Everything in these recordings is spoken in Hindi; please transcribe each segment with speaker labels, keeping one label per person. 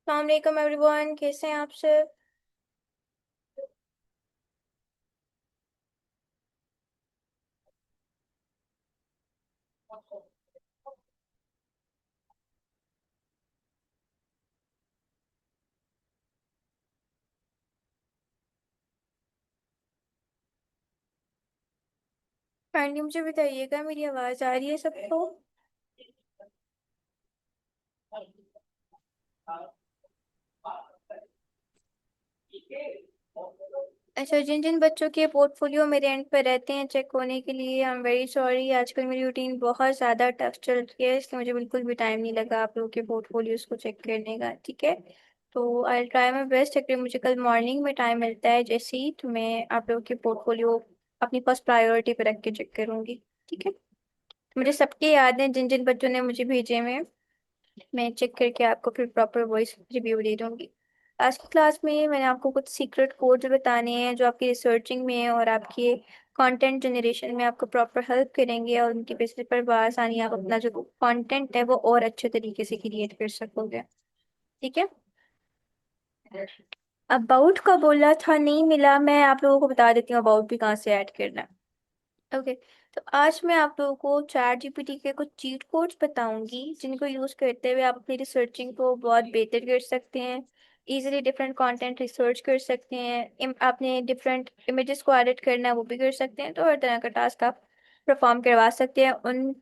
Speaker 1: अस्सलाम एवरीवन, कैसे हैं आप सब। काइंडली मुझे बताइएगा, मेरी आवाज़ आ रही है सबको। अच्छा, जिन जिन बच्चों के पोर्टफोलियो मेरे एंड पर रहते हैं चेक होने के लिए, आई एम वेरी सॉरी। आजकल मेरी रूटीन बहुत ज़्यादा टफ चल रही है, इसलिए मुझे बिल्कुल भी टाइम नहीं लगा आप लोगों के पोर्टफोलियोज को चेक करने का। ठीक है, तो आई ट्राई माई बेस्ट। अगर मुझे कल मॉर्निंग में टाइम मिलता है जैसे ही, तो मैं आप लोगों के पोर्टफोलियो अपनी फर्स्ट प्रायोरिटी पर रख के चेक करूंगी। ठीक है, मुझे सबके याद हैं जिन जिन बच्चों ने मुझे भेजे हैं। मैं चेक करके आपको फिर प्रॉपर वॉइस रिव्यू दे दूंगी। आज की क्लास में मैंने आपको कुछ सीक्रेट कोड्स बताने हैं जो आपकी रिसर्चिंग में और आपके कंटेंट जनरेशन में आपको प्रॉपर हेल्प करेंगे, और उनकी बेसिस पर बआसानी आप अपना जो कंटेंट है वो और अच्छे तरीके से क्रिएट कर सकोगे। ठीक है, अबाउट का बोला था, नहीं मिला। मैं आप लोगों को बता देती हूँ अबाउट भी कहाँ से ऐड करना है। ओके, तो आज मैं आप लोगों को चैट जीपीटी के कुछ चीट कोड्स बताऊंगी जिनको यूज करते हुए आप अपनी रिसर्चिंग को बहुत बेहतर कर सकते हैं। इजीली डिफरेंट कंटेंट रिसर्च कर सकते हैं। आपने डिफरेंट इमेजेस को एडिट करना है वो भी कर सकते हैं, तो हर तरह का टास्क आप परफॉर्म करवा सकते हैं उन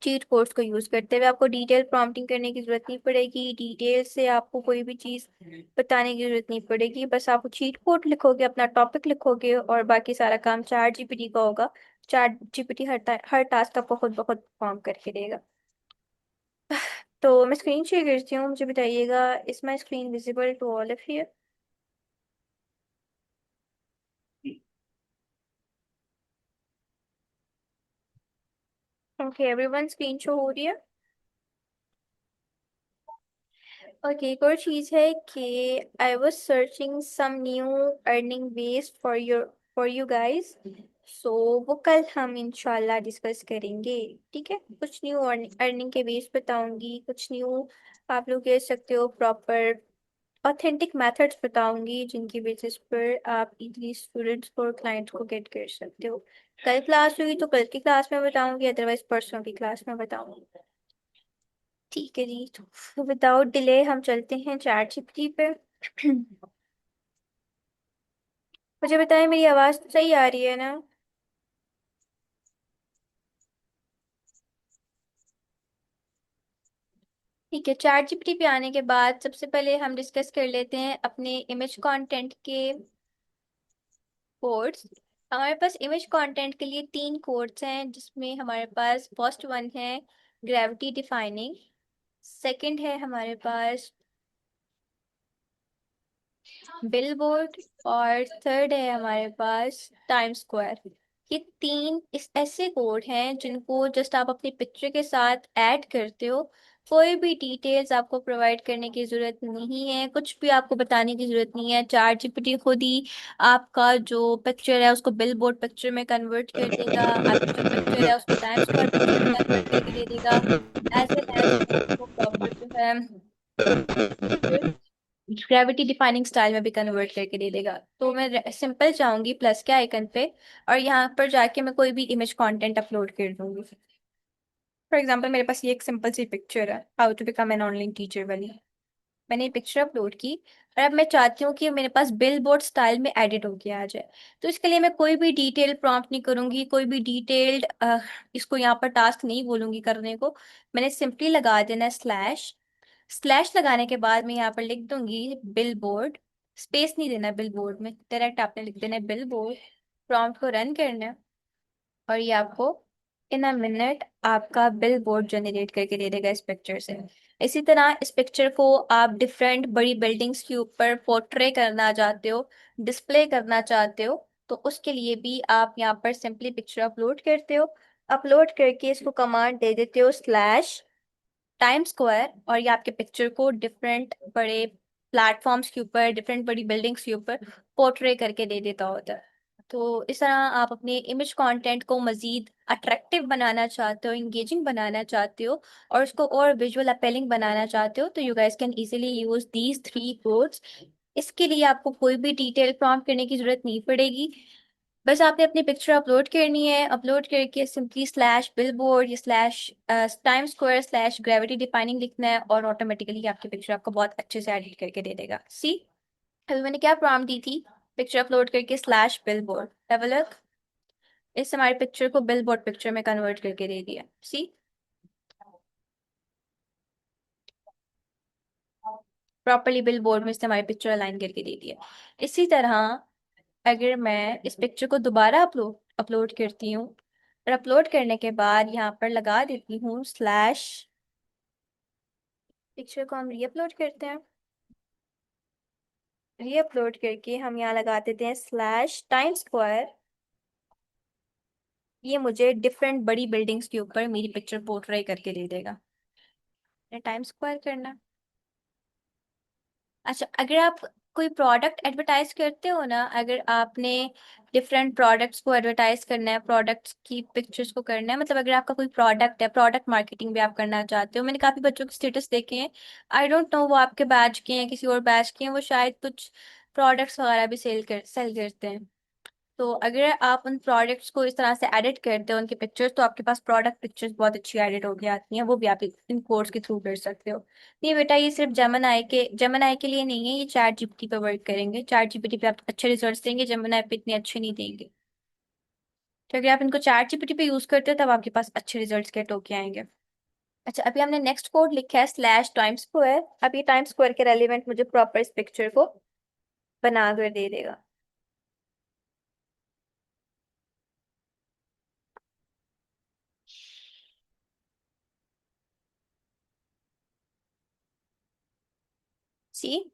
Speaker 1: चीट कोड्स को यूज करते हुए। आपको डिटेल प्रॉम्प्टिंग करने की जरूरत नहीं पड़ेगी, डिटेल से आपको कोई भी चीज बताने की जरूरत नहीं पड़ेगी। बस आप चीट कोड लिखोगे, अपना टॉपिक लिखोगे, और बाकी सारा काम चैट जीपीटी का होगा। चैट जीपीटी हर टास्क आपको खुद ब खुद परफॉर्म करके देगा। तो मैं स्क्रीन शेयर करती हूँ, मुझे बताइएगा is my screen visible to all of you. Okay everyone, screen show हो रही है। ओके, एक और चीज है कि I was searching some new earning ways for you guys. So वो कल हम इंशाल्लाह डिस्कस करेंगे। ठीक है, कुछ न्यू अर्निंग के वेज बताऊंगी, कुछ न्यू आप लोग कह सकते हो प्रॉपर ऑथेंटिक मेथड्स बताऊंगी जिनकी बेसिस पर आप इजली स्टूडेंट्स और क्लाइंट्स को गेट कर सकते हो। कल क्लास हुई तो कल की क्लास में बताऊंगी, अदरवाइज परसों की क्लास में बताऊंगी। ठीक है जी, तो विदाउट डिले हम चलते हैं चैट जीपीटी पे। मुझे बताएं, मेरी आवाज़ तो सही आ रही है ना। ठीक है, चैट जीपीटी पे आने के बाद सबसे पहले हम डिस्कस कर लेते हैं अपने इमेज कंटेंट के कोड्स। हमारे पास इमेज कंटेंट के लिए तीन कोड्स हैं, जिसमें हमारे पास फर्स्ट वन है ग्रेविटी डिफाइनिंग, सेकंड है हमारे पास बिलबोर्ड, और थर्ड है हमारे पास टाइम स्क्वायर। ये तीन इस ऐसे कोड हैं जिनको जस्ट आप अपनी पिक्चर के साथ ऐड करते हो। कोई भी डिटेल्स आपको प्रोवाइड करने की जरूरत नहीं है, कुछ भी आपको बताने की जरूरत नहीं है। चैट जीपीटी खुद ही आपका जो पिक्चर है उसको बिलबोर्ड पिक्चर में कन्वर्ट कर देगा, आपकी जो पिक्चर है उसको टाइम स्क्वायर पिक्चर में कन्वर्ट करके दे देगा, एज वेल एज उसको प्रॉपर जो है ग्रेविटी डिफाइनिंग स्टाइल में भी कन्वर्ट करके दे देगा। तो मैं सिंपल जाऊंगी प्लस के आइकन पे, और यहाँ पर जाके मैं कोई भी इमेज कंटेंट अपलोड कर दूंगी। फॉर एग्जांपल मेरे पास ये एक सिंपल सी पिक्चर है, how to become an online teacher वाली। मैंने ये पिक्चर अपलोड की, और अब मैं चाहती हूँ कि मेरे पास बिल बोर्ड स्टाइल में एडिट होके आ जाए। तो इसके लिए मैं कोई भी डिटेल प्रॉम्प्ट नहीं करूंगी, कोई भी डिटेल्ड इसको यहाँ पर टास्क नहीं बोलूंगी करने को। मैंने सिंपली लगा देना स्लैश। स्लैश लगाने के बाद मैं यहाँ पर लिख दूंगी बिल बोर्ड। स्पेस नहीं देना बिल बोर्ड में, डायरेक्ट आपने लिख देना बिल बोर्ड। प्रॉम्प्ट को रन करना है, और ये आपको इन अ मिनट आपका बिल बोर्ड जनरेट करके दे देगा इस पिक्चर से। इसी तरह इस पिक्चर को आप डिफरेंट बड़ी बिल्डिंग्स के ऊपर पोर्ट्रे करना चाहते हो, डिस्प्ले करना चाहते हो, तो उसके लिए भी आप यहाँ पर सिंपली पिक्चर अपलोड करते हो। अपलोड करके इसको कमांड दे देते हो स्लैश टाइम स्क्वायर, और ये आपके पिक्चर को डिफरेंट बड़े प्लेटफॉर्म्स के ऊपर, डिफरेंट बड़ी बिल्डिंग्स के ऊपर पोर्ट्रे करके दे देता होता है। तो इस तरह आप अपने इमेज कंटेंट को मजीद अट्रैक्टिव बनाना चाहते हो, इंगेजिंग बनाना चाहते हो, और उसको और विजुअल अपीलिंग बनाना चाहते हो, तो you guys can easily use these three codes. इसके लिए आपको कोई भी डिटेल प्रॉम्प्ट करने की जरूरत नहीं पड़ेगी। बस आपने अपनी पिक्चर अपलोड करनी है, अपलोड करके सिंपली स्लैश बिलबोर्ड या slash time square slash gravity defining लिखना है, और ऑटोमेटिकली आपकी पिक्चर आपको बहुत अच्छे से एडिट करके दे देगा। सी, अभी मैंने क्या प्रॉम्प्ट दी थी, पिक्चर अपलोड करके slash billboard, have a look. इससे हमारी पिक्चर को बिलबोर्ड पिक्चर में कन्वर्ट करके दे दिया। सी, प्रॉपरली बिलबोर्ड में इससे हमारी पिक्चर अलाइन करके दे दिया। इसी तरह अगर मैं इस पिक्चर को दोबारा अपलोड अपलोड करती हूँ, और अपलोड करने के बाद यहाँ पर लगा देती हूँ स्लैश, पिक्चर को हम रीअपलोड करते हैं, रीअपलोड करके हम यहाँ लगा देते हैं स्लैश टाइम स्क्वायर। ये मुझे डिफरेंट बड़ी बिल्डिंग्स के ऊपर मेरी पिक्चर पोर्ट्रे करके दे देगा। टाइम स्क्वायर करना। अच्छा, अगर आप कोई प्रोडक्ट एडवर्टाइज करते हो ना, अगर आपने डिफरेंट प्रोडक्ट्स को एडवर्टाइज करना है, प्रोडक्ट्स की पिक्चर्स को करना है, मतलब अगर आपका कोई प्रोडक्ट है, प्रोडक्ट मार्केटिंग भी आप करना चाहते हो, मैंने काफी बच्चों के स्टेटस देखे हैं, आई डोंट नो वो आपके बैच के हैं किसी और बैच के हैं, वो शायद कुछ प्रोडक्ट्स वगैरह भी सेल करते हैं। तो अगर आप उन प्रोडक्ट्स को इस तरह से एडिट करते हो उनके पिक्चर्स, तो आपके पास प्रोडक्ट पिक्चर्स बहुत अच्छी एडिट होके आती हैं, वो भी आप इन कोर्स के थ्रू कर सकते हो। नहीं बेटा, ये सिर्फ जेमिनी के लिए नहीं है, ये चैट जीपीटी पे वर्क करेंगे, चैट जीपीटी पे आप अच्छे रिजल्ट्स देंगे, जेमिनी पे इतने अच्छे नहीं देंगे। तो अगर आप इनको चैट जीपीटी पे यूज करते हो तब आपके पास अच्छे रिजल्ट्स गेट होके आएंगे। अच्छा, अभी हमने नेक्स्ट कोड लिखा है स्लैश टाइम स्क्वायर। अब ये टाइम स्क्वायर के रेलिवेंट मुझे प्रॉपर इस पिक्चर को बना कर दे देगा। सी,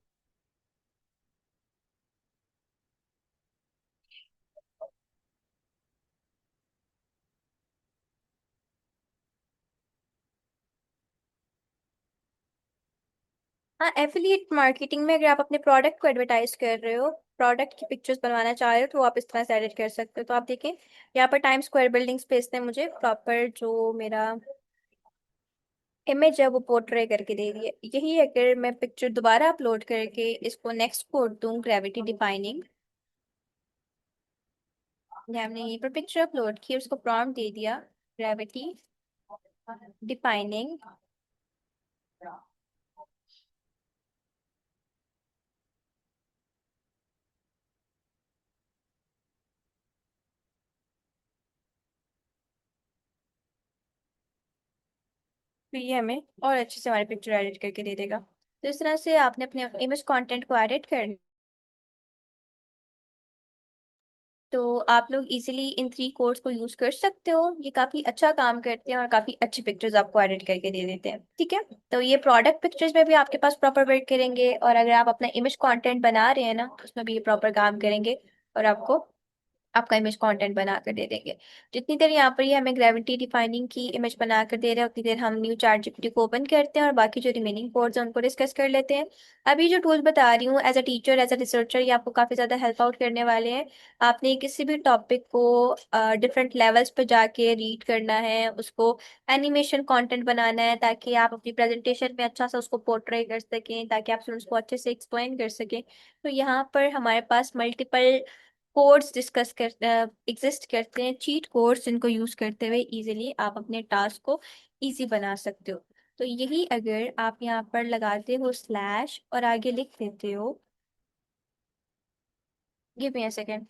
Speaker 1: हाँ, एफिलिएट मार्केटिंग में अगर आप अपने प्रोडक्ट को एडवर्टाइज कर रहे हो, प्रोडक्ट की पिक्चर्स बनवाना चाह रहे हो, तो आप इस तरह से एडिट कर सकते हो। तो आप देखें, यहाँ पर टाइम स्क्वायर बिल्डिंग स्पेस ने मुझे प्रॉपर जो मेरा इमेज है वो पोर्ट्रे करके दे रही है। यही अगर मैं पिक्चर दोबारा अपलोड करके इसको नेक्स्ट कोड दूं, ग्रेविटी डिफाइनिंग, हमने यहीं पर पिक्चर अपलोड की, उसको प्रॉम्प्ट दे दिया ग्रेविटी डिफाइनिंग, तो ये हमें और अच्छे से हमारी पिक्चर एडिट करके दे देगा। तो इस तरह से आपने अपने इमेज कंटेंट को एडिट कर, तो आप लोग इजीली इन थ्री कोड्स को यूज कर सकते हो। ये काफी अच्छा काम करते हैं और काफी अच्छी पिक्चर्स आपको एडिट करके दे देते हैं। ठीक है, तो ये प्रोडक्ट पिक्चर्स में भी आपके पास प्रॉपर वर्क करेंगे, और अगर आप अपना इमेज कंटेंट बना रहे हैं ना, तो उसमें भी ये प्रॉपर काम करेंगे, और आपको आपका इमेज कंटेंट बना कर दे देंगे। जितनी देर यहाँ पर ये हमें ग्रेविटी डिफाइनिंग की इमेज बना कर दे रहे हैं, उतनी देर हम न्यू चैट जीपीटी को ओपन करते हैं और बाकी जो रिमेनिंग कोड्स हैं उनको डिस्कस कर लेते हैं। अभी जो टूल बता रही हूँ, as a teacher as a researcher, ये आपको काफ़ी ज़्यादा हेल्प आउट करने वाले हैं। आपने किसी भी टॉपिक को डिफरेंट लेवल्स पर जाके रीड करना है, उसको एनिमेशन कंटेंट बनाना है, ताकि आप अपनी प्रेजेंटेशन में अच्छा सा उसको पोर्ट्रे कर सकें, ताकि आप स्टूडेंट्स को अच्छे से एक्सप्लेन कर सकें। तो यहाँ पर हमारे पास मल्टीपल कोड्स डिस्कस कर एग्जिस्ट करते हैं, चीट कोड्स, जिनको यूज करते हुए इजीली आप अपने टास्क को इजी बना सकते हो। तो यही अगर आप यहाँ पर लगाते हो स्लैश और आगे लिख देते हो, गिव मी अ सेकेंड।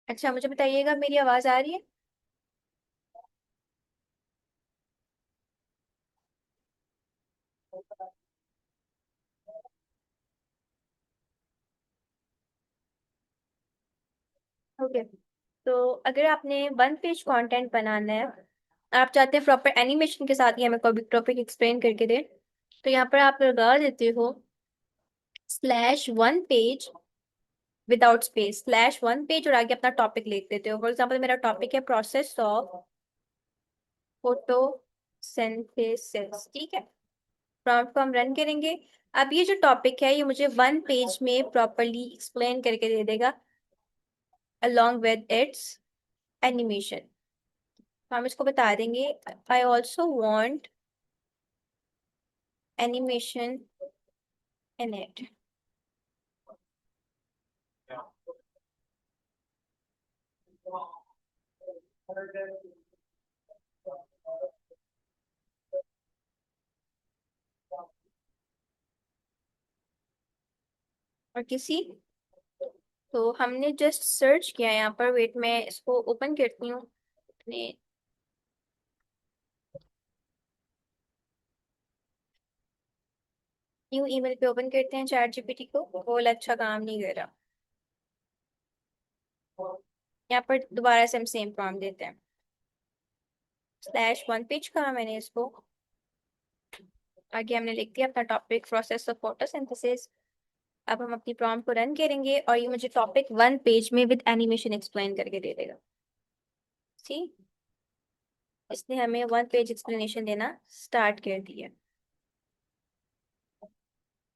Speaker 1: अच्छा, मुझे बताइएगा मेरी आवाज आ रही है? ओके, तो अगर आपने वन पेज कंटेंट बनाना है, आप चाहते हैं प्रॉपर एनिमेशन के साथ ही हमें कोई भी टॉपिक एक्सप्लेन करके दे, तो यहाँ पर आप लगा देते हो /1 पेज विदाउट स्पेस, /1 पेज और आगे अपना टॉपिक लिख देते हो। फॉर एग्जाम्पल मेरा टॉपिक है प्रोसेस ऑफ फोटोसिंथेसिस, ठीक है। प्रॉम्प्ट को हम रन करेंगे। अब ये जो टॉपिक है ये मुझे वन पेज में प्रॉपरली एक्सप्लेन करके दे देगा along with its एनिमेशन। तो हम इसको बता देंगे I also want animation in it. और किसी, तो हमने जस्ट सर्च किया यहाँ पर, वेट मैं इसको ओपन करती हूँ अपने, न्यू ईमेल पे ओपन करते हैं चैट जीपीटी को। वो अच्छा काम नहीं कर रहा। यहाँ पर दोबारा से हम सेम प्रॉम्प्ट देते हैं, /1 पेज कहा मैंने इसको, आगे हमने लिख दिया अपना टॉपिक प्रोसेस ऑफ फोटोसिंथेसिस। अब हम अपनी प्रॉम्प्ट को रन करेंगे और ये मुझे टॉपिक वन पेज में विद एनिमेशन एक्सप्लेन करके दे देगा। सी, इसने हमें वन पेज एक्सप्लेनेशन देना स्टार्ट कर दिया।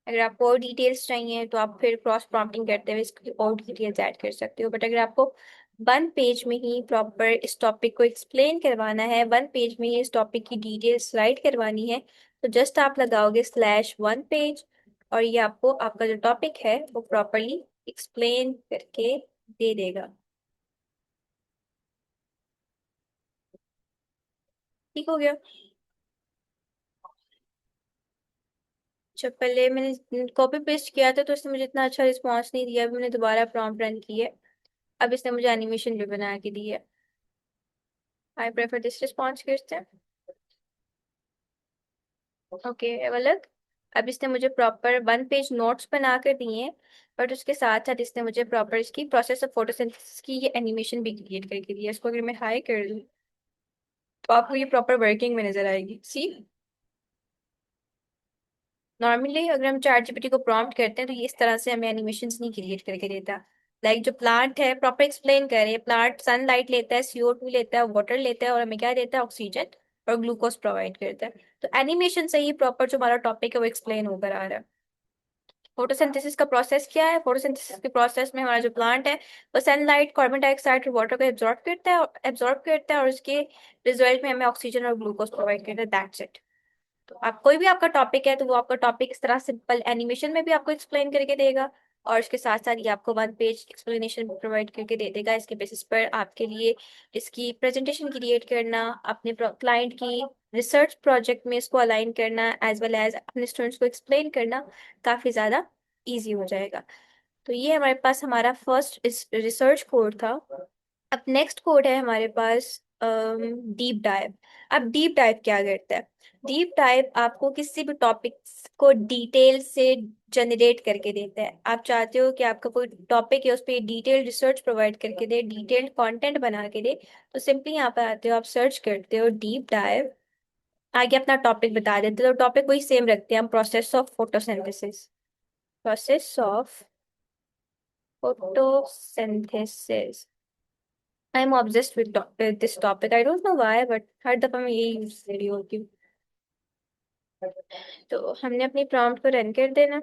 Speaker 1: अगर आपको और डिटेल्स चाहिए तो आप फिर क्रॉस प्रॉम्प्टिंग करते हुए इसकी और डिटेल्स ऐड कर सकते हो, बट अगर आपको वन पेज में ही प्रॉपर इस टॉपिक को एक्सप्लेन करवाना है, वन पेज में ही इस टॉपिक की डिटेल्स राइट करवानी है, तो जस्ट आप लगाओगे /1 पेज और ये आपको आपका जो टॉपिक है वो प्रॉपरली एक्सप्लेन करके दे देगा। ठीक हो गया। जब पहले मैंने कॉपी पेस्ट किया था तो इसने मुझे इतना अच्छा रिस्पॉन्स नहीं दिया, अभी मैंने दोबारा प्रॉम्प्ट रन की है, अब इसने मुझे एनिमेशन भी बना के दी है। आई प्रेफर दिस रिस्पॉन्स करते हैं। ओके अलग। अब इसने मुझे प्रॉपर वन पेज नोट्स बना कर दिए हैं, बट उसके साथ साथ इसने मुझे प्रॉपर इसकी प्रोसेस ऑफ फोटोसिंथेसिस की ये एनिमेशन भी क्रिएट करके दी है। इसको अगर मैं हाई कर दूँ तो आपको ये प्रॉपर वर्किंग में नजर आएगी। सी, नॉर्मली अगर हम चैट जीपीटी को प्रॉम्प्ट करते हैं तो ये इस तरह से हमें एनिमेशंस नहीं क्रिएट करके देता। लाइक जो प्लांट है प्रॉपर एक्सप्लेन करे, प्लांट सनलाइट लेता है, CO2 लेता है, वाटर लेता है और हमें क्या देता है, ऑक्सीजन और ग्लूकोज प्रोवाइड करता है। तो एनिमेशन से ही प्रॉपर जो हमारा टॉपिक है वो एक्सप्लेन होकर आ रहा है। फोटोसिंथेसिस का प्रोसेस क्या है, फोटोसिंथेसिस के प्रोसेस में हमारा जो प्लांट है वो सनलाइट, कार्बन डाइऑक्साइड और वाटर को एब्जॉर्ब करता है और उसके रिजल्ट में हमें ऑक्सीजन और ग्लूकोज प्रोवाइड करता है। That's it. तो आप कोई भी आपका टॉपिक है तो वो आपका टॉपिक इस तरह सिंपल एनिमेशन में भी आपको एक्सप्लेन करके देगा और इसके साथ साथ ये आपको वन पेज एक्सप्लेनेशन प्रोवाइड करके दे देगा। इसके बेसिस पर आपके लिए इसकी प्रेजेंटेशन क्रिएट करना, अपने क्लाइंट की रिसर्च प्रोजेक्ट में इसको अलाइन करना, एज वेल एज अपने स्टूडेंट्स को एक्सप्लेन करना काफ़ी ज़्यादा ईजी हो जाएगा। तो ये हमारे पास हमारा फर्स्ट रिसर्च कोड था। अब नेक्स्ट कोड है हमारे पास डीप डाइव। अब डीप डाइव क्या करता है, डीप डाइव आपको किसी भी टॉपिक को डिटेल से जनरेट करके देता है। आप चाहते हो कि आपका कोई टॉपिक है उस पर डिटेल रिसर्च प्रोवाइड करके दे, डिटेल्ड कंटेंट बना के दे, तो सिंपली यहाँ पर आते हो, आप सर्च करते हो डीप डाइव, आगे अपना टॉपिक बता देते हो। तो टॉपिक वही सेम रखते हैं हम, process of photosynthesis, process of photosynthesis. I am obsessed with this topic, I don't know why, but हर दफा मैं यही यूज कर रही होती हूँ। तो हमने अपनी प्रॉम्प्ट को रन कर देना,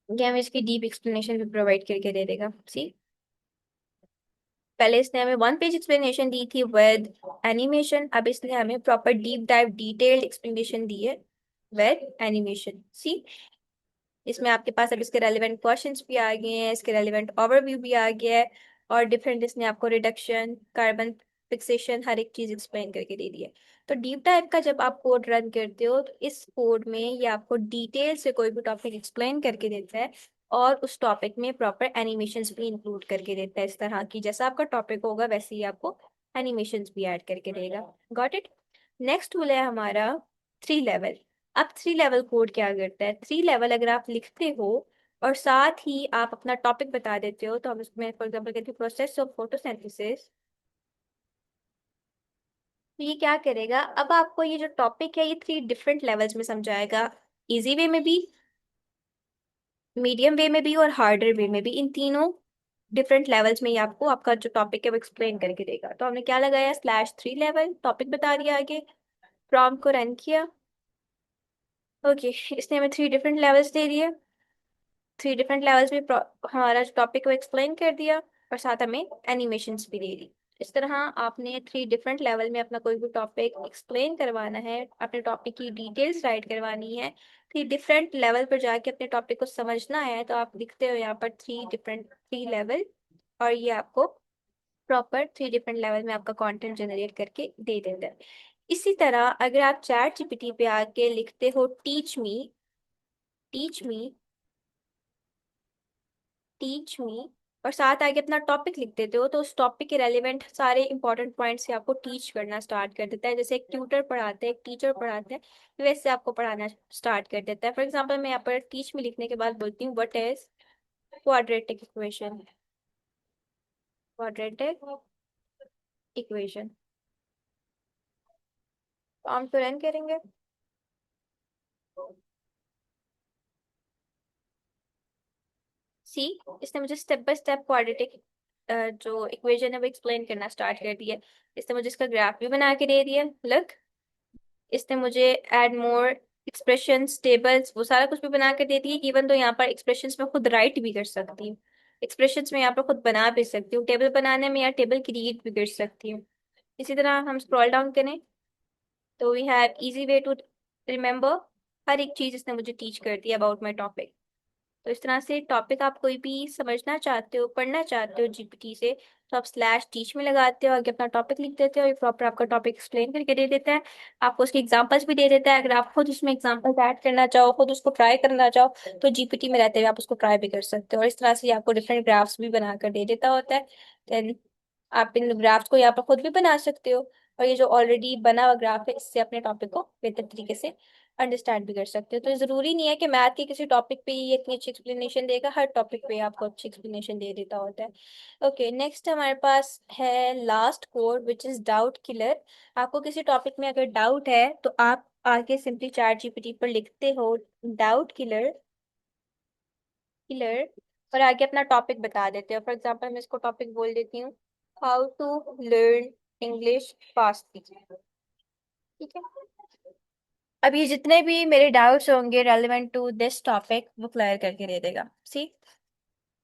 Speaker 1: ये हमें इसकी डीप एक्सप्लेनेशन भी प्रोवाइड करके दे देगा। सी, पहले इसने हमें वन पेज एक्सप्लेनेशन दी थी विद एनिमेशन, अब इसने हमें proper deep dive detailed explanation दी है विद एनिमेशन। सी, इसमें आपके पास अब इसके रेलिवेंट क्वेश्चंस भी आ गए हैं, इसके रेलिवेंट ओवरव्यू भी आ गया है और डिफरेंट इसने आपको रिडक्शन, कार्बन फिक्सेशन, हर एक चीज एक्सप्लेन करके दे दी है। तो डीप डाइव का जब आप कोड रन करते हो तो इस कोड में ये आपको डिटेल से कोई भी टॉपिक एक्सप्लेन करके देता है और उस टॉपिक में प्रॉपर एनिमेशंस भी इंक्लूड करके देता है। इस तरह की जैसा आपका टॉपिक होगा वैसे ही आपको एनिमेशंस भी ऐड करके देगा। Got it. नेक्स्ट टूल है हमारा 3 लेवल। अब 3 लेवल कोड क्या करता है, 3 लेवल अगर आप लिखते हो और साथ ही आप अपना टॉपिक बता देते हो, तो हम इसमें फॉर एग्जांपल कहते हैं प्रोसेस ऑफ फोटोसिंथेसिस। तो ये क्या करेगा, अब आपको ये जो टॉपिक है ये 3 डिफरेंट लेवल्स में समझाएगा। इजी वे में भी, मीडियम वे में भी, और हार्डर वे में भी। इन तीनों डिफरेंट लेवल्स में ये आपको आपका जो टॉपिक है वो एक्सप्लेन करके देगा। तो हमने क्या लगाया, /3 लेवल, टॉपिक बता दिया आगे, प्रॉम्प्ट को रन किया। ओके, इसने हमें 3 डिफरेंट लेवल्स दे दिए। 3 डिफरेंट लेवल्स में हमारा टॉपिक को एक्सप्लेन कर दिया, और साथ हमें एनिमेशंस भी दे दी। इस तरह आपने 3 डिफरेंट लेवल में अपना कोई भी टॉपिक एक्सप्लेन करवाना है, अपने टॉपिक की डिटेल्स राइट करवानी है, 3 डिफरेंट लेवल पर जाके अपने टॉपिक को समझना है, तो आप लिखते हो यहाँ पर 3 लेवल, और ये आपको प्रॉपर 3 डिफरेंट लेवल में आपका कंटेंट जनरेट करके दे देता है। इसी तरह अगर आप चैट जीपीटी पे आके लिखते हो टीच मी टीच मी, और साथ आगे अपना टॉपिक लिख देते हो, तो उस टॉपिक के रेलिवेंट सारे इंपॉर्टेंट पॉइंट्स से आपको टीच करना स्टार्ट कर देता है। जैसे एक ट्यूटर पढ़ाते हैं, एक टीचर पढ़ाते हैं, वैसे आपको पढ़ाना स्टार्ट कर देता है। फॉर एग्जाम्पल मैं यहाँ पर टीच मी लिखने के बाद बोलती हूँ what is quadratic equation, quadratic equation. तो हम तो रन करेंगे। सी, इसने मुझे स्टेप बाय स्टेप क्वाड्रेटिक जो इक्वेशन है वो एक्सप्लेन करना स्टार्ट कर दिया। इसने मुझे इसका ग्राफ भी बना के दे दिया, लुक। इसने मुझे ऐड मोर एक्सप्रेशंस, टेबल्स, वो सारा कुछ भी बना कर दे दिया। इवन तो यहाँ पर एक्सप्रेशंस में खुद राइट भी कर सकती हूँ, एक्सप्रेशंस में यहाँ पर खुद बना भी सकती हूँ, टेबल बनाने में या टेबल क्रिएट भी कर सकती हूँ। इसी तरह हम स्क्रॉल डाउन करें तो we have easy way to remember. हर एक चीज इसने मुझे टीच कर दी अबाउट माई टॉपिक। तो इस तरह से टॉपिक आप कोई भी समझना चाहते हो, पढ़ना चाहते हो जीपीटी से, तो आप /teach में लगाते हो, आगे अपना टॉपिक लिख देते हो, ये प्रॉपर आपका टॉपिक एक्सप्लेन करके दे देता है। आपको उसके एग्जांपल्स भी दे देता है। अगर आप खुद उसमें एग्जांपल्स ऐड करना चाहो, खुद उसको ट्राई करना चाहो, तो जीपीटी में रहते हुए आप उसको ट्राई भी कर सकते हो। और इस तरह से ये आपको डिफरेंट ग्राफ्स भी बनाकर दे देता होता है। देन आप इन ग्राफ्स को यहाँ पर खुद भी बना सकते हो, और ये जो ऑलरेडी बना हुआ ग्राफ है इससे अपने टॉपिक को बेहतर तरीके से अंडरस्टैंड भी कर सकते हो। तो जरूरी नहीं है कि मैथ के किसी टॉपिक पे ये इतनी अच्छी एक्सप्लेनेशन देगा, हर टॉपिक पे आपको अच्छी एक्सप्लेनेशन दे देता होता है। ओके, नेक्स्ट हमारे पास है last code which is doubt killer. आपको किसी टॉपिक में अगर डाउट है तो आप आगे सिंपली चैट जीपीटी पर लिखते हो डाउट किलर, और आगे अपना टॉपिक बता देते हो। फॉर एग्जाम्पल मैं इसको टॉपिक बोल देती हूँ, how to learn English fastly. ठीक है, अब ये जितने भी मेरे डाउट्स होंगे रेलिवेंट टू दिस टॉपिक वो क्लियर करके दे देगा। सी,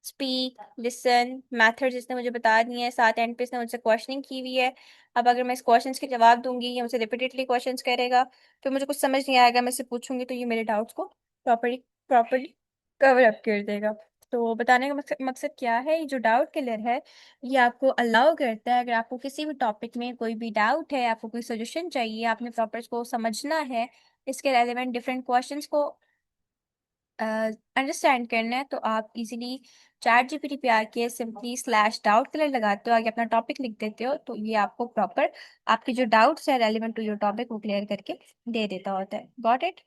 Speaker 1: स्पीक, लिसन, मेथड्स इसने मुझे बता दिए हैं, साथ एंड पे इसने मुझसे क्वेश्चनिंग की हुई है। अब अगर मैं इस क्वेश्चंस के जवाब दूंगी, ये मुझसे रिपीटेडली क्वेश्चंस करेगा, फिर मुझे कुछ समझ नहीं आएगा, मैं इससे पूछूंगी, तो ये मेरे डाउट्स को प्रॉपरली प्रॉपरली कवर अप कर देगा। तो बताने का मकसद क्या है, ये जो डाउट क्लियर है ये आपको अलाउ करता है, अगर आपको किसी भी टॉपिक में कोई भी डाउट है, आपको कोई सजेशन चाहिए, आपने प्रॉपर इसको समझना है, इसके रेलिवेंट डिफरेंट क्वेश्चंस को अंडरस्टैंड करना है, तो आप इजीली चैट जीपीटी पे आके सिंपली /डाउट कलर लगाते हो, आगे अपना टॉपिक लिख देते हो, तो ये आपको प्रॉपर आपके जो डाउट्स है रेलिवेंट टू योर टॉपिक वो क्लियर करके दे देता होता है। Got it?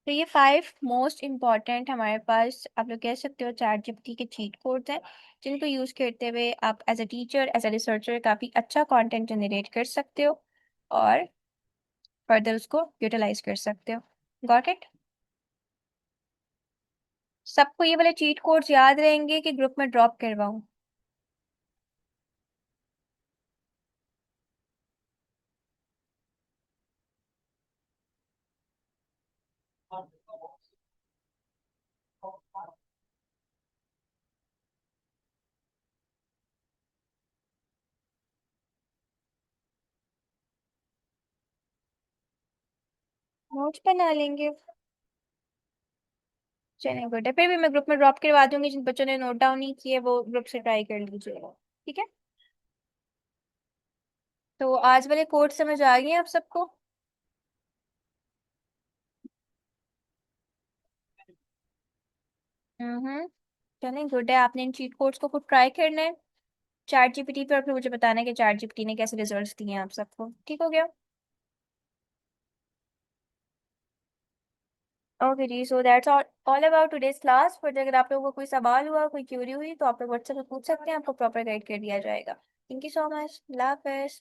Speaker 1: तो ये 5 मोस्ट इम्पॉर्टेंट हमारे पास आप लोग कह सकते हो चैट जीपीटी के चीट कोड्स हैं, जिनको यूज करते हुए आप as a teacher, as a researcher काफी अच्छा कंटेंट जनरेट कर सकते हो, और फर्दर उसको यूटिलाइज कर सकते हो। Got it? सबको ये वाले चीट कोड्स याद रहेंगे कि ग्रुप में ड्रॉप करवाऊं? नोट्स बना लेंगे। चलिए गुड है, फिर भी मैं ग्रुप में ड्रॉप करवा दूंगी, जिन बच्चों ने नोट डाउन नहीं किए वो ग्रुप से ट्राई कर लीजिएगा। ठीक है, तो आज वाले कोड समझ आ गए आप सबको? चलिए गुड है, आपने इन चीट कोड्स को खुद ट्राई करना है चैट जीपीटी पे, और फिर मुझे बताना है कि चैट जीपीटी ने कैसे रिजल्ट्स दिए हैं आप सबको। ठीक हो गया? ओके जी, so that's all about today's class. फिर अगर आप लोगों को कोई सवाल हुआ, कोई क्यूरी हुई, तो आप लोग व्हाट्सएप पे पूछ सकते हैं, आपको प्रॉपर गाइड कर दिया जाएगा। Thank you so much. अल्लाह हाफिज़।